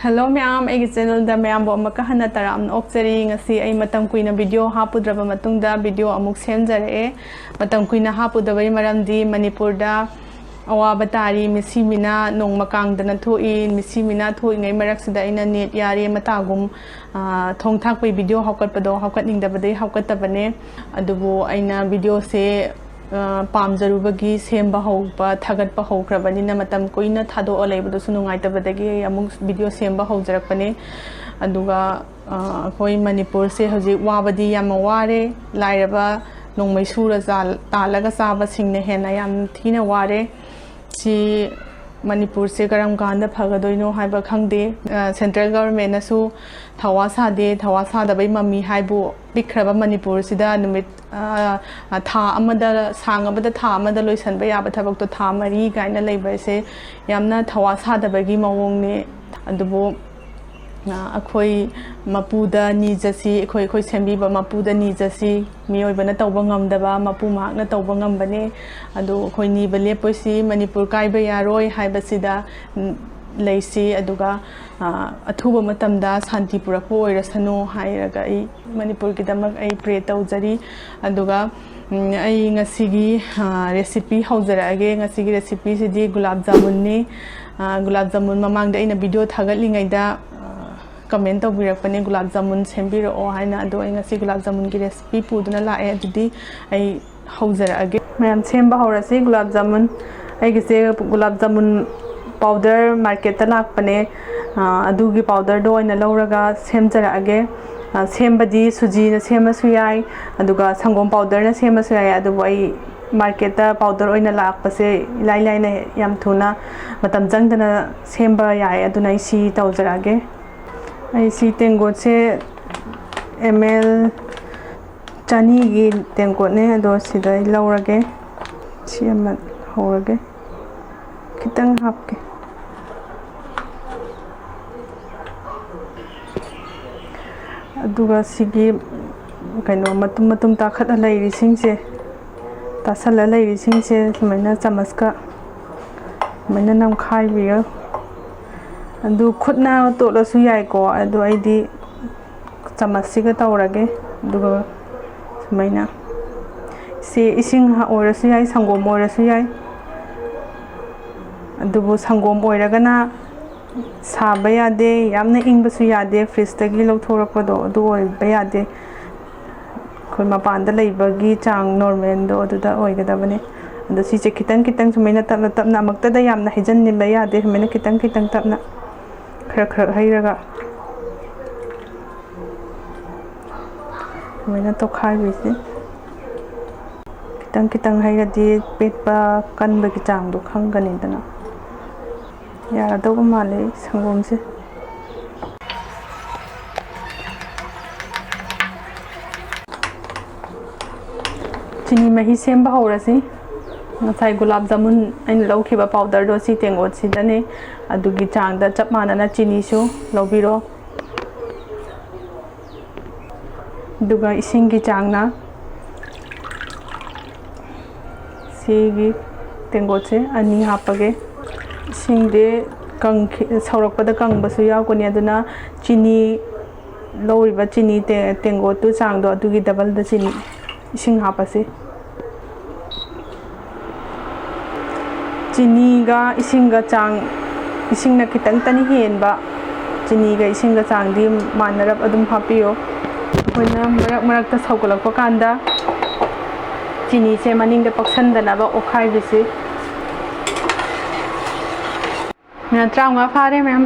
Hello ma'am आई channel दा ma'am बो अमका हना तराम ओक्चरी ngasi ai matam kuina video hapudraba matungda video amuk semjare matam kuina hapudabai maramdi manipur da awaba tari misi mina nong makang dana thoi misi mina thoi ngai marak sida ina net yare matagum thong thak pai video hakat pado hakat ningda badai hakat tabane adubu aina video se पामजरुबगी Semba हौबा थागतपा हौख्रबनिना मतम कोइना थादो अलेबदसु नुंगाइतबदगी अमुक video Semba हौजरकपने अदुगा कोई मणिपुर से हजिक वाबदी याम वारे लाइरबा नोंमै सुरा तालगा चाबा सिंगने हेना याम थीना वारे सी मणिपुर से करम कांदा फगदोइनो हाइबा खंगदे सेंट्रल गवर्नमेंट नसु थवा सादे थवा सादबै मम्मी हाइबु पिखरबा मणिपुर सिदा नुमित था अमदा सांगबदा था अमदा लोइसनबा याबा थबक तो था मरी गाइना लेबसे यामना थवा सादबगी मवोंगने अदुबो अखोई मपुदा निजसी अखोई अखोई सेंबीबा मपुदा निजसी मियोइबना तौबा ngamdaba मपु माकना तौबा ngambane अदु अखोई निबा लेपोसी मणिपुर काइबा यारोय हाइबसिदा लेसी अदुगा अथुबा मतमदा शांति पुरकपो ओइरसनो हाइरगा आई मणिपुर गिदमक आई प्रे तौजरी अदुगा आई ngasiगी रेसिपी हौजरागे ngasiगी रेसिपी सिदी गुलाब जामुन ने गुलाब जामुन ममांगदा आइना वीडियो थागतलिङैदा कमेंट तौबिरकपने गुलाब जामुन सेंबिरओ हाइना अदो आई ngasi गुलाब जामुन की रेसिपी पुदुना लाए अदुदी आई हौजरागे मैम सेंबा हौरसी गुलाब जामुन आई गिसे gulab jamun powder market लापने अदुगी powder दो ओइना लौरगा सेमजरागे सेमबदी सुजी न सेमसु याय अदुगा संगोम पाउडर न सेमसु याय अदुबो आई मार्केट पाउडर ओइना लापसे इलाई लाइना याम थुना मतम जंगदना सेमबा याय अदुना इसी तौजरागे आई सी तेंगो से ml चानी की तेंगो ने अदो सिदा लौरगे सी अम हौरगे खितंग हापके अदुगा सिगी कनो मतुम मतुम ताखत लैरिसिंग से तासल लैरिसिंग से सुमैना चमच का मैना नम खाई बियो अदु खुदना तोलसु याइको अदु आइदी चमच सिगा तौरगे अदुगा सुमैना से इसिंग हा ओरसु याइ संगोम ओरसु याइ अदुबो संगोम ओइरगना साबा यादे यामना इंगबसु यादे फ्रिजतगी लौथोरकपदो अदु ओइबा यादे खोइ मपानदा लैबगी चांग नॉर्मल दो अदुदा ओइगदबने अदु सिचे खितंग खितंग सुमैना तपना तपना मक्तदा यामना हिजन्निबा यादे सुमैना खितंग खितंग तपना खर खर हैरगा सुमैना तोखाइबिसे खितंग खितंग हैरदी पेटपा कनबगी चांगदो खंगनिदना यादव माले संगोम से चीनी मही same हौरसी ngasai gulab jamun ain lawkhiba powder do si tengot si dane adugi changda chap manana chini su lobiro duga ising gi changna sigi tengot se ani hapage सिंगदे कंग सौरकपदा कंगबसु यावकोनी अदुना चीनी लौरिबा चीनी तेंगो तु चांगदो अदुगी डबल द चीनी इसिंग हापसे चीनीगा इसिंगा चांग इसिंगना खितंग तनी हेनबा चीनीगा इसिंगा चांगदी मानरब अदुम हापियो कोइना मरक मरकता सौगलकपा कांदा चीनी से मनिंगदा पक्संदनाबा ओखाइबिसे मेरा त्राउंगा फारे मैम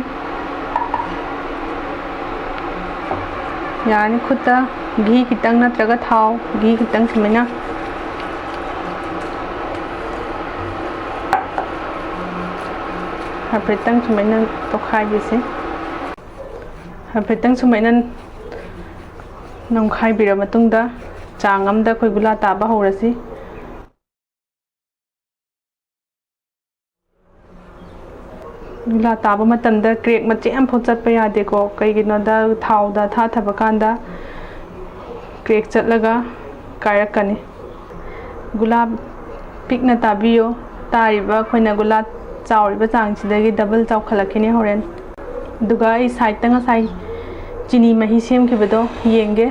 यानी खुदा घी खितंग नत्रगा थाव घी खितंग सुमैना हाफेतंग सुमैना तोखाइबिसे हाफेतंग सुमैना नंखाइबिरा मतुंगदा चांग अमदा खोइ गुला ताबा हौरसी गुला ताबा मतंदा क्रेक मचे एम फो चटपा यादेको कईगिनोदा थावदा था थबा कांदा क्रेक चटलगा कायरकनी गुलाब पिकना ताबियो तारिबा खोइना गुला चाउरिबा चांगसिदगी डबल चाउखलखिनी होरेन दुगा आई साइड तंग साइ चीनी मही सेम के बदो येंगे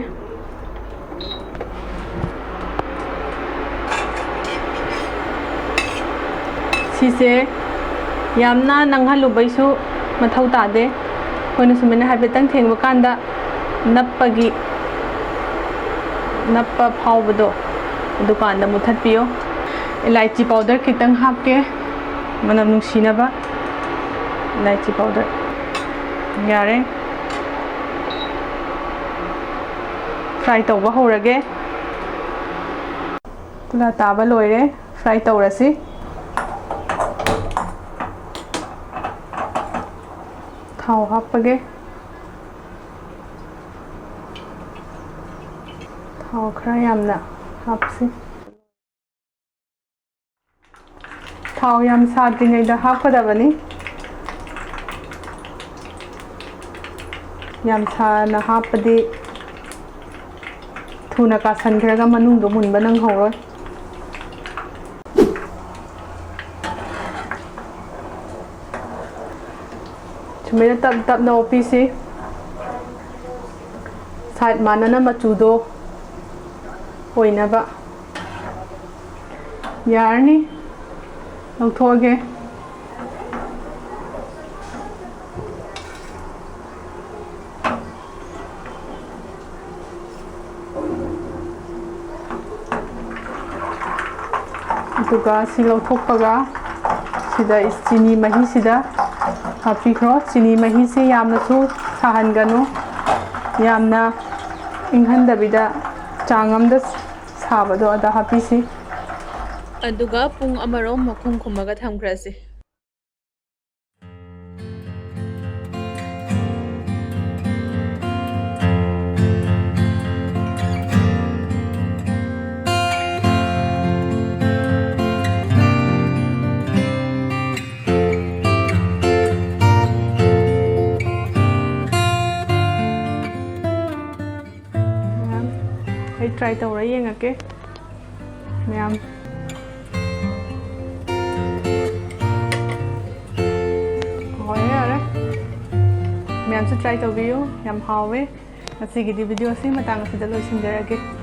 सिसे यामना नंगहलु बैसु मथौ तादे कोइना सुमेना हाइफेतंग थेंगबा कांदा नप्पगी नप्पा फावबदो दुकान मुथत पियो इलायची पाउडर खितंग हापके मनम नुंसीनबा इलायची पाउडर यारे फ्राई तौबा हौरगे तुला ताबा लोइरे फ्राई तौरसी थाव हापगे थाव खरा यामना हापसी थाव याम साद्रिङैदा हापगदबनी याम साना हापदी थुना कासनखरगा मनुंगदो मुनबा नंहौरोय सुमेना तब तब ना ओपीसी साइड मानना मचुदो होइनाबा यारनी लौथोगे दुगा सी लौथोपगा सिदा इस चीनी मही सिदा हापीख्रो चीनी मही से यामनसु साहनगनो यामना इंघनदबिदा चांगमदा साबदो अदा हापीसी अदुगा पुंग अमरो मखुम खुमगा थमख्रासी ट्राई तौरा येंगके मैम मैम से ट्राई तौबियो याम हावे असिगिदी वीडियो से मतंग से लोइसिंजरगे